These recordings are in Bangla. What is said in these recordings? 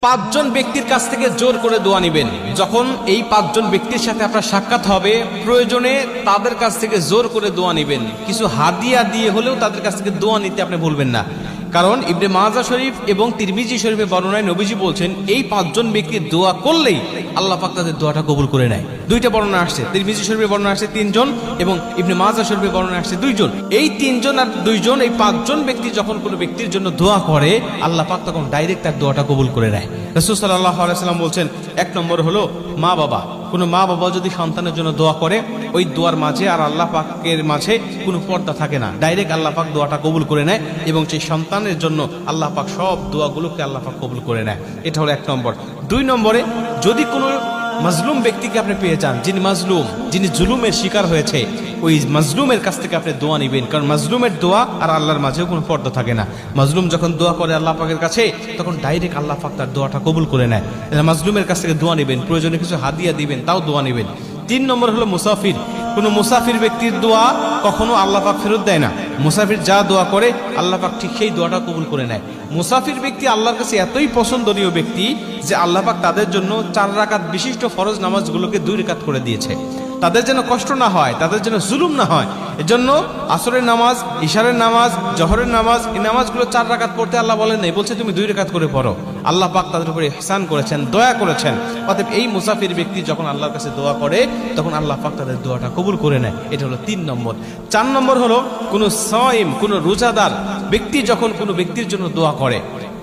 পাঁচজন ব্যক্তির কাছ থেকে জোর করে দোয়া নিবেন। যখন এই পাঁচজন ব্যক্তির সাথে আপনার সাক্ষাৎ হবে, প্রয়োজনে তাদের কাছ থেকে জোর করে দোয়া নিবেন। কিছু হাদিয়া দিয়ে হলেও তাদের কাছ থেকে দোয়া নিতে আপনি ভুলবেন না। কারণ ইবনে মাজাহ শরীফ এবং তিরমিজি শরীফে বর্ণনায় নবীজি বলছেন, এই পাঁচজন ব্যক্তির দোয়া করলেই আল্লাহ পাক তাদের দোয়াটা কবুল করে নেয়। দুইটা বর্ণনা আসছে, তিরমিজি শরীফে বর্ণনা আসছে 3 জন এবং ইবনে মাজাহ শরীফে বর্ণনা আসছে 2 জন। এই 3 জন আর 2 জন, এই 5 জন ব্যক্তি যখন কোনো ব্যক্তির জন্য দোয়া করে, আল্লাহ পাক তখন ডাইরেক্ট তার দোয়াটা কবুল করে নেয়। রাসূল সাল্লাল্লাহু আলাইহি ওয়াসাল্লাম বলছেন, 1 নম্বর হলো মা বাবা। কোনো মা বাবা যদি সন্তানের জন্য দোয়া করে, ওই দোয়ার মাঝে আর আল্লাহ পাকের মাঝে কোনো পর্দা থাকে না, ডাইরেক্ট আল্লাহ পাক দোয়াটা কবুল করে নেয় এবং সেই সন্তানের জন্য আল্লাহ পাক সব দোয়াগুলোকে আল্লাহ পাক কবুল করে নেয়। এটা হলো 1 নম্বর। 2 নম্বরে, যদি কোনো মাজলুম ব্যক্তিকে আপনি পেয়ে যান, যিনি মাজলুম, যিনি জুলুমের শিকার হয়েছে, ওই মাজলুমের কাছ থেকে আপনি দোয়া নেবেন। কারণ মাজলুমের দোয়া আর আল্লাহর মাঝেও কোনো পর্দা থাকে না। মাজলুম যখন দোয়া করে আল্লাহ পাকের কাছে, তখন ডাইরেক্ট আল্লাহ পাক তার দোয়াটা কবুল করে নেয়। মাজলুমের কাছ থেকে দোয়া নেবেন, প্রয়োজনে কিছু হাদিয়া দিবেন, তাও দোয়া নেবেন। 3 নম্বর হলো মুসাফির। কোনো মুসাফির ব্যক্তির দোয়া কখনো আল্লাহ পাক ফেরত দেয় না। মুসাফির যা দোয়া করে আল্লাহ পাক ঠিক সেই দোয়াটা কবুল করে নেয়। মুসাফির ব্যক্তি আল্লাহর কাছে এতই পছন্দনীয় ব্যক্তি যে আল্লাহ পাক তাদের জন্য 4 রাকাত বিশিষ্ট ফরজ নামাজগুলোকে 2 রাকাত করে দিয়েছে। তাদের যেন কষ্ট না হয়, তাদের যেন জুলুম না হয়, এজন্য আসরের নামাজ, ইশারের নামাজ, জহরের নামাজ, এই নামাজগুলো 4 রাকাত পড়তে আল্লাহ বলেন নাই, বলছে তুমি 2 রাকাত করে পড়ো। আল্লাহ পাক তাদের উপরে ইহসান করেছেন, দয়া করেছেন। অতএব এই মুসাফির ব্যক্তি যখন আল্লাহর কাছে দোয়া করে, তখন আল্লাহ পাক তাদের দোয়াটা কবুল করে নেয়। এটা হলো 3 নম্বর। 4 নম্বর হলো কোনো সাইম, কোনো রোজাদার ব্যক্তি যখন কোনো ব্যক্তির জন্য দোয়া করে,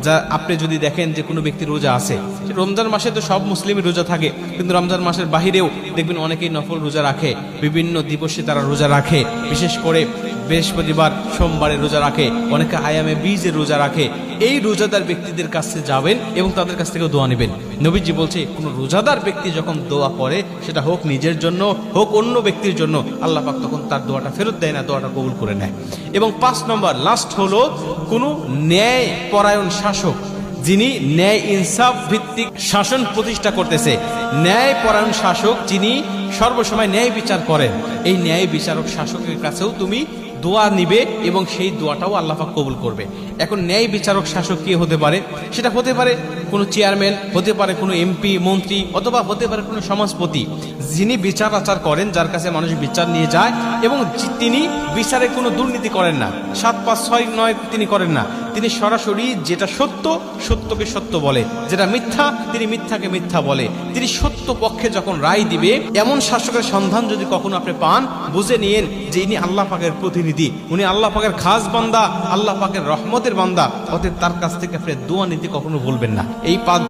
যা আপনি যদি দেখেন যে কোনো ব্যক্তি রোজা আছে, রমজান মাসে তো সব মুসলিমই রোজা থাকে, কিন্তু রমজান মাসের বাহিরেও দেখবেন অনেকেই নফল রোজা রাখে, বিভিন্ন দিবসে তারা রোজা রাখে, বিশেষ করে বৃহস্পতিবার, সোমবারে রোজা রাখে, অনেকে আয়ামে বীজের রোজা রাখে। এই রোজাদার ব্যক্তিদের কাছে যাবেন এবং তাদের কাছ থেকে দোয়া নেবেন। নবীজি বলছে, কোনো রোজাদার ব্যক্তি যখন দোয়া করে, সেটা হোক নিজের জন্য, হোক অন্য ব্যক্তির জন্য, আল্লাহ পাক তখন তার দোয়াটা ফেরত দেয় না, দোয়াটা কবুল করে নেয়। এবং 5 নম্বর লাস্ট হলো কোনো ন্যায় পরায়ণ শাসক, যিনি ন্যায় ইনসাফ ভিত্তিক শাসন প্রতিষ্ঠা করতেছে। ন্যায় পরায়ণ শাসক যিনি সর্বসময় ন্যায় বিচার করেন, এই ন্যায় বিচারক শাসকের কাছেও তুমি দোয়া নিবে এবং সেই দোয়াটাও আল্লাহ পাক কবুল করবে। এখন ন্যায় বিচারক শাসক কে হতে পারে? সেটা হতে পারে কোনো চেয়ারম্যান, হতে পারে কোনো এমপি, মন্ত্রী, অথবা হতে পারে কোনো সমাজপতি, যিনি বিচার আচার করেন, যার কাছে মানুষ বিচার নিয়ে যায় এবং তিনি বিচারে কোনো দুর্নীতি করেন না, 7, 5, 6, 9 তিনি করেন না। তিনি সরাসরি যেটা সত্য, সত্যকে সত্য বলে, যেটা মিথ্যা, তিনি মিথ্যাকে মিথ্যা বলে। তিনি সত্য পক্ষে যখন রায় দিবে, এমন শাসকের সন্ধান যদি কখনো আপনি পান, বুঝে নিয়েন যে ইনি আল্লাহ পাকের প্রতিনিধি, উনি আল্লাহ পাকের খাস বান্দা, আল্লাহ পাকের রহমতের বান্দা। অতএব তার কাছ থেকে আপনি দোয়া নিতে কখনো ভুলবেন না। এই 5